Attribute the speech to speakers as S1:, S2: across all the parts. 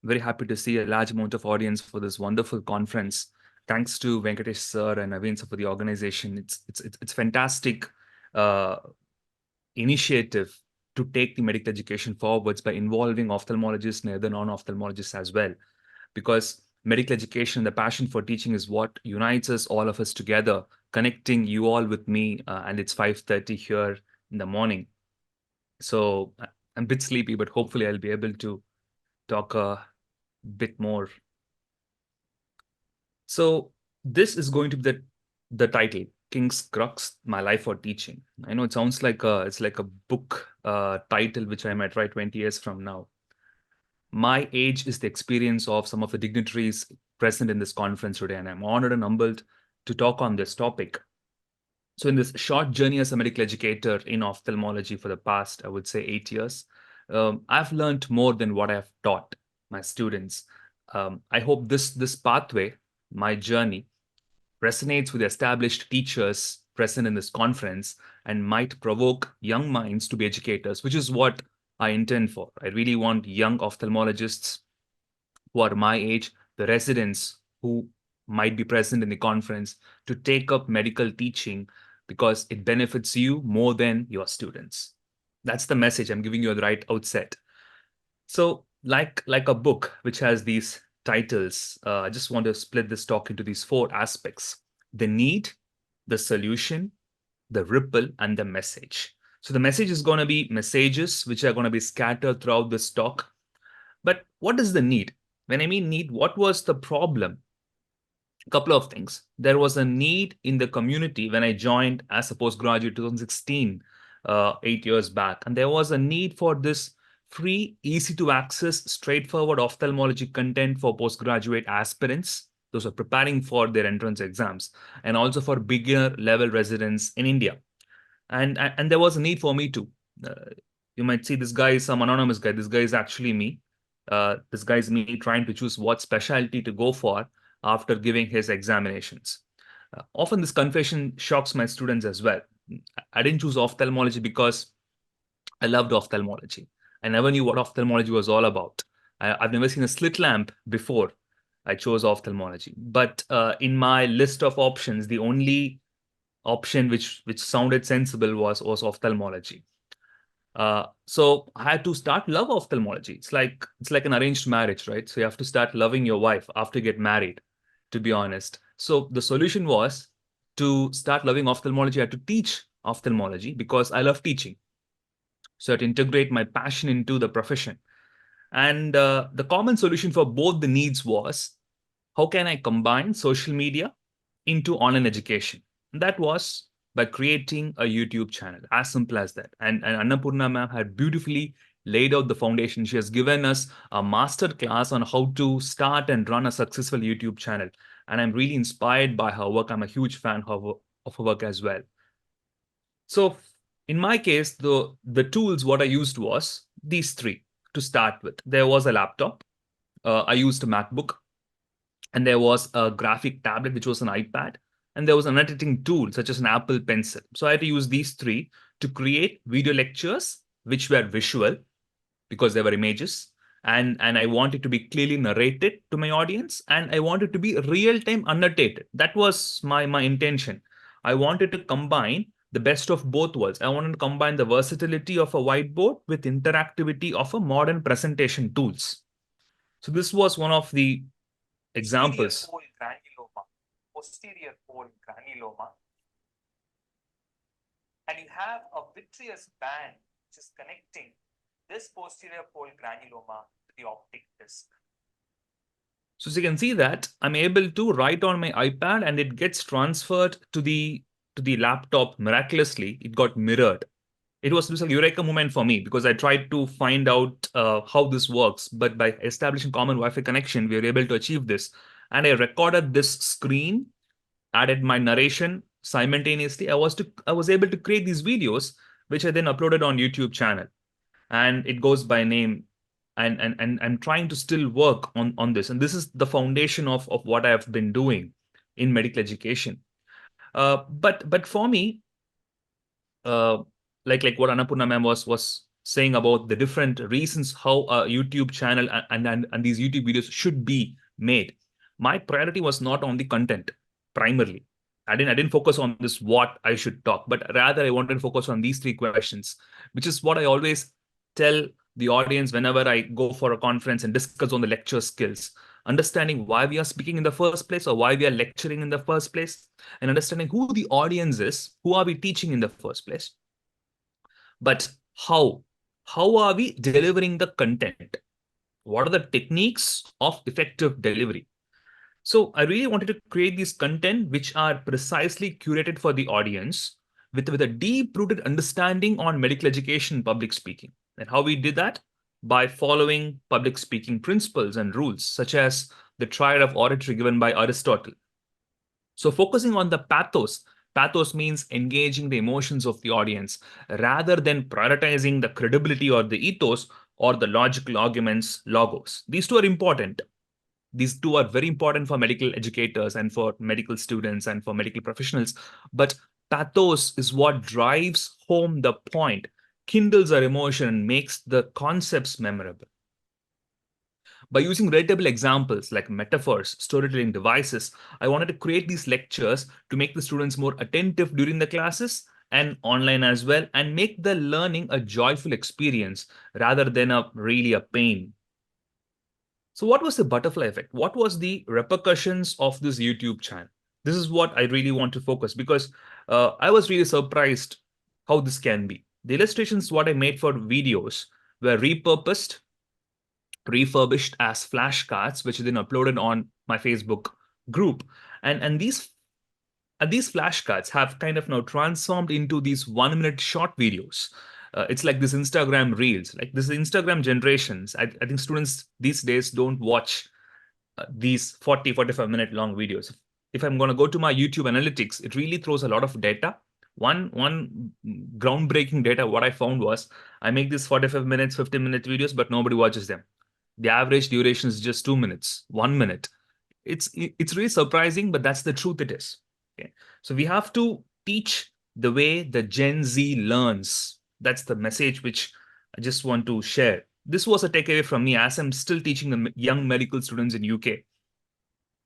S1: Very happy to see a large amount of audience for this wonderful conference. Thanks to Venkatesh sir and Naveen sir for the organization. It's fantastic uh, initiative to take the medical education forwards by involving ophthalmologists and other non-ophthalmologists as well. Because medical education, the passion for teaching is what unites us, all of us together, connecting you all with me. And it's 5:30 here in the morning. So I'm a bit sleepy, but hopefully I'll be able to talk a bit more. So this is going to be the title, King's Crux, My Life for Teaching. I know it sounds like it's like a book title, which I might write 20 years from now. My age is the experience of some of the dignitaries present in this conference today, and I'm honored and humbled to talk on this topic. So in this short journey as a medical educator in ophthalmology for the past, I would say 8 years, I've learned more than what I've taught my students. I hope this pathway, my journey, resonates with established teachers present in this conference and might provoke young minds to be educators, which is what I intend for. I really want young ophthalmologists who are my age, the residents who might be present in the conference, to take up medical teaching because it benefits you more than your students. That's the message I'm giving you at the right outset. So, like a book which has these titles, I just want to split this talk into these four aspects: the need, the solution, the ripple, and the message. So the message is going to be messages which are going to be scattered throughout this talk. But what is the need? When I mean need, what was the problem? A couple of things. There was a need in the community when I joined as a postgraduate 2016, 8 years back. And there was a need for this free, easy to access, straightforward ophthalmology content for postgraduate aspirants, those are preparing for their entrance exams, and also for beginner level residents in India. And there was a need for me too. Uh, you might see this guy is some anonymous guy. This guy is actually me. This guy is me trying to choose what specialty to go for after giving his examinations. Often this confession shocks my students as well. I didn't choose ophthalmology because I loved ophthalmology. I never knew what ophthalmology was all about. I've never seen a slit lamp before I chose ophthalmology. But in my list of options, the only option which sounded sensible was ophthalmology. So I had to start love ophthalmology. It's like an arranged marriage, right? So you have to start loving your wife after you get married, to be honest. So the solution was to start loving ophthalmology. I had to teach ophthalmology because I love teaching. So I had to integrate my passion into the profession. And the common solution for both the needs was, how can I combine social media into online education? And that was by creating a YouTube channel, as simple as that. And Annapurna ma'am had beautifully laid out the foundation. She has given us a master class on how to start and run a successful YouTube channel. And I'm really inspired by her work. I'm a huge fan of her work as well. So in my case, the tools what I used was these three to start with. There was a laptop. I used a MacBook, and there was a graphic tablet, which was an iPad, and there was an editing tool such as an Apple Pencil. So I had to use these three to create video lectures, which were visual because they were images. And I wanted to be clearly narrated to my audience, and I wanted to be real-time annotated. That was my intention. I wanted to combine the best of both worlds. I wanted to combine the versatility of a whiteboard with interactivity of a modern presentation tools. So this was one of the examples. Posterior pole granuloma, and you have a vitreous band which is connecting this posterior pole granuloma to the optic disc. So as you can see that I'm able to write on my iPad and it gets transferred to the laptop miraculously. It got mirrored. It was a eureka moment for me because I tried to find out how this works. But by establishing common Wi-Fi connection, we were able to achieve this. And I recorded this screen, added my narration simultaneously. I was able to create these videos, which I then uploaded on YouTube channel. And it goes by name. And I'm trying to still work on this. And this is the foundation of what I have been doing in medical education. But for me, like what Annapurna ma'am was saying about the different reasons how a YouTube channel and these YouTube videos should be made, my priority was not on the content primarily. I didn't focus on this what I should talk, but rather I wanted to focus on these three questions, which is what I always tell the audience whenever I go for a conference and discuss on the lecture skills. Understanding why we are speaking in the first place or why we are lecturing in the first place, and understanding who the audience is, who are we teaching in the first place, but how how are we delivering the content? What are the techniques of effective delivery? So I really wanted to create these content which are precisely curated for the audience with a deep-rooted understanding on medical education, public speaking. And how we did that? By following public speaking principles and rules, such as the triad of oratory given by Aristotle. So focusing on the pathos, pathos means engaging the emotions of the audience rather than prioritizing the credibility or the ethos or the logical arguments, logos. These two are important. These two are very important for medical educators and for medical students and for medical professionals. But pathos is what drives home the point, kindles our emotion, and makes the concepts memorable. By using relatable examples like metaphors, storytelling devices, I wanted to create these lectures to make the students more attentive during the classes and online as well, and make the learning a joyful experience rather than really a pain. So what was the butterfly effect? What was the repercussions of this YouTube channel? This is what I really want to focus, because I was really surprised how this can be. The illustrations what I made for videos were repurposed, refurbished as flashcards, which are then uploaded on my Facebook group. And these flashcards have kind of now transformed into these 1 minute short videos. It's like this Instagram reels, like this Instagram generations. I think students these days don't watch these 40, 45 minute long videos. If I'm going to go to my YouTube analytics, it really throws a lot of data. One groundbreaking data, what I found was I make these 45 minutes, 15-minute videos, but nobody watches them. The average duration is just 2 minutes, 1 minute. It's really surprising, but that's the truth it is. Okay. So we have to teach the way the Gen Z learns. That's the message which I just want to share. This was a takeaway from me as I'm still teaching the young medical students in UK.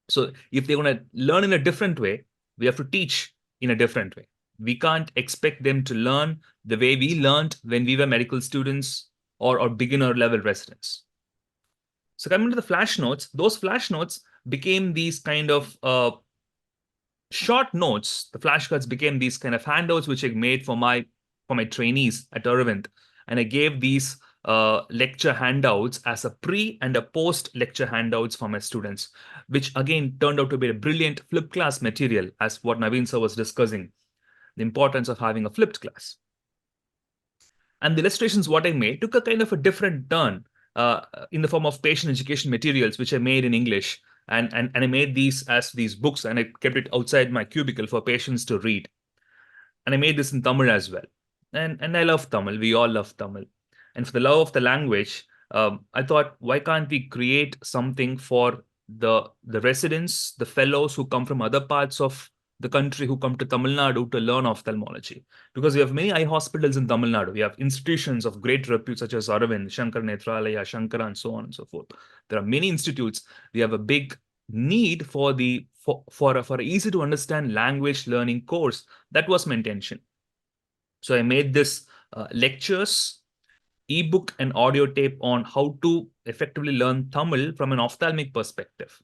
S1: So if they want to learn in a different way, we have to teach in a different way. We can't expect them to learn the way we learned when we were medical students or beginner level residents. So coming to the flash notes, those flash notes became these kind of short notes. The flashcards became these kind of handouts which I made for my trainees at Aravind, and I gave these lecture handouts as a pre and a post lecture handouts for my students, which again turned out to be a brilliant flipped class material, as what Naveen sir was discussing, the importance of having a flipped class. And the illustrations what I made took a kind of a different turn in the form of patient education materials, which I made in English. And I made these as these books, and I kept it outside my cubicle for patients to read. And I made this in Tamil as well. And I love Tamil. We all love Tamil. And for the love of the language, I thought, why can't we create something for the residents, the fellows who come from other parts of the country who come to Tamil Nadu to learn ophthalmology? Because we have many eye hospitals in Tamil Nadu. We have institutions of great repute such as Aravind, Shankar Nethralaya, Shankara, and so on and so forth. There are many institutes. We have a big need for for easy to understand language learning course. That was my intention. So I made this lectures, ebook, and audio tape on how to effectively learn Tamil from an ophthalmic perspective.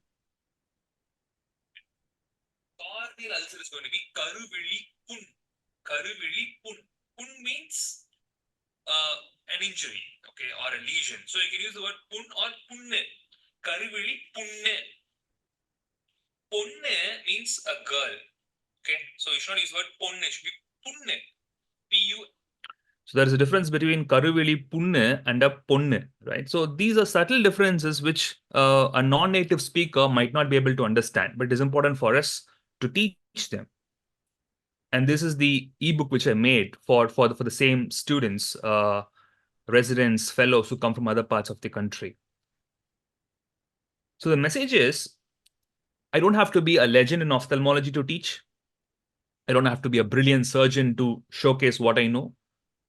S1: Corneal ulcer is going to be karuvili pun. Karuvili pun. Pun means an injury, okay, or a lesion. So you can use the word pun or punne. Karuvili punne. Ponne means a girl. Okay, so you should not use the word ponne. It should be punne. P-U. So there is a difference between karuveli punne and a ponne, right? So these are subtle differences which a non-native speaker might not be able to understand, but it is important for us to teach them. And this is the ebook which I made for the same students, residents, fellows who come from other parts of the country. So the message is, I don't have to be a legend in ophthalmology to teach. I don't have to be a brilliant surgeon to showcase what I know.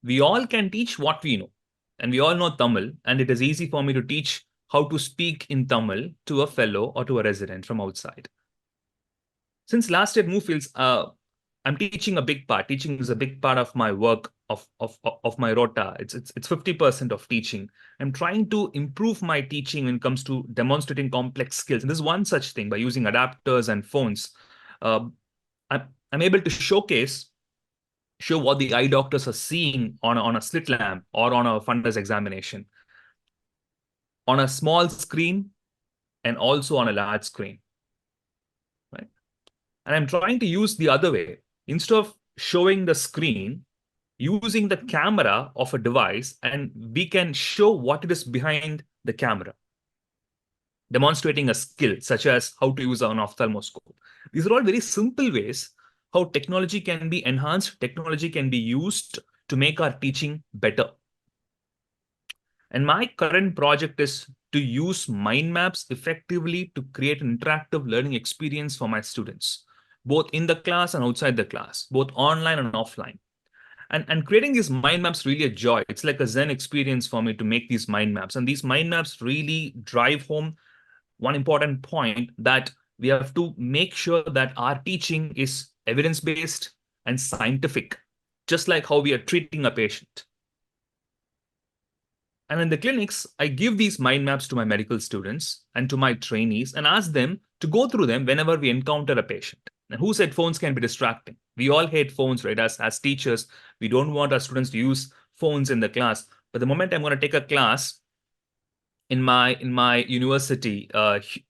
S1: We all can teach what we know. And we all know Tamil, and it is easy for me to teach how to speak in Tamil to a fellow or to a resident from outside. Since last year at Movefields, I'm teaching a big part. Teaching is a big part of my work, of my rota. It's 50% of teaching. I'm trying to improve my teaching when it comes to demonstrating complex skills. And this is one such thing by using adapters and phones. Uh, I'm able to show what the eye doctors are seeing on a slit lamp or on a fundus examination on a small screen and also on a large screen, right? And I'm trying to use the other way. Instead of showing the screen, using the camera of a device, and we can show what it is behind the camera, demonstrating a skill such as how to use an ophthalmoscope. These are all very simple ways how technology can be enhanced, technology can be used to make our teaching better. And my current project is to use mind maps effectively to create an interactive learning experience for my students, both in the class and outside the class, both online and offline. And creating these mind maps really a joy. It's like a Zen experience for me to make these mind maps. And these mind maps really drive home one important point, that we have to make sure that our teaching is evidence-based and scientific, just like how we are treating a patient. And in the clinics, I give these mind maps to my medical students and to my trainees and ask them to go through them whenever we encounter a patient. And who said phones can be distracting? We all hate phones, right? As teachers, we don't want our students to use phones in the class. But the moment I'm going to take a class in my university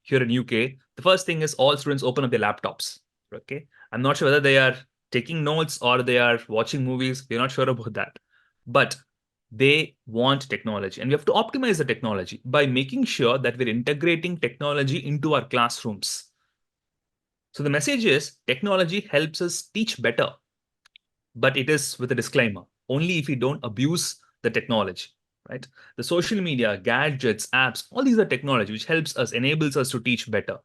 S1: here in UK, the first thing is all students open up their laptops. Okay, I'm not sure whether they are taking notes or they are watching movies. We're not sure about that, but they want technology, and we have to optimize the technology by making sure that we're integrating technology into our classrooms. So the message is technology helps us teach better, but it is with a disclaimer: only if we don't abuse the technology, right? The social media, gadgets, apps, all these are technology which helps us, enables us to teach better.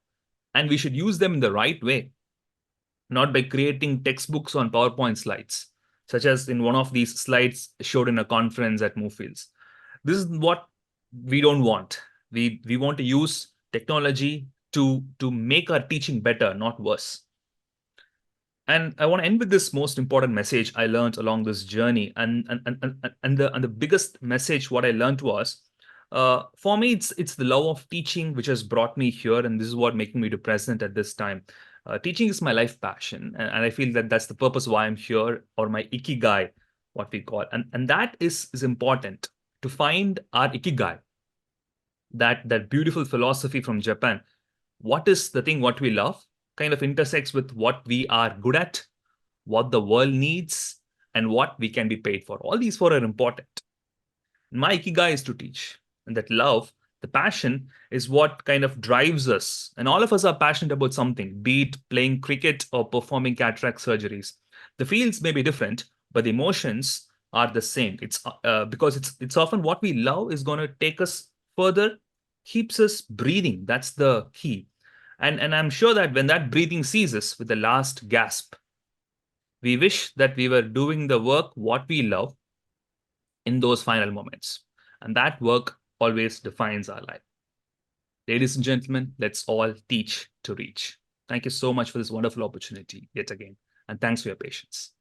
S1: And we should use them in the right way, not by creating textbooks on PowerPoint slides, such as in one of these slides showed in a conference at Movefields. This is what we don't want. We want to use technology to make our teaching better, not worse. And I want to end with this most important message I learned along this journey. And the biggest message what I learned was, for me, it's the love of teaching which has brought me here, and this is what making me to present at this time. Teaching is my life passion, and I feel that that's the purpose why I'm here, or my ikigai, what we call, and that is important to find our ikigai, that beautiful philosophy from Japan. What is the thing what we love kind of intersects with what we are good at, what the world needs, and what we can be paid for. All these four are important. My ikigai is to teach, and that love, the passion, is what kind of drives us. And all of us are passionate about something, be it playing cricket or performing cataract surgeries. The fields may be different, but the emotions are the same. It's because it's often what we love is going to take us further, keeps us breathing. That's the key. And I'm sure that when that breathing ceases with the last gasp, we wish that we were doing the work what we love in those final moments. And that work always defines our life. Ladies and gentlemen, let's all teach to reach. Thank you so much for this wonderful opportunity yet again. And thanks for your patience.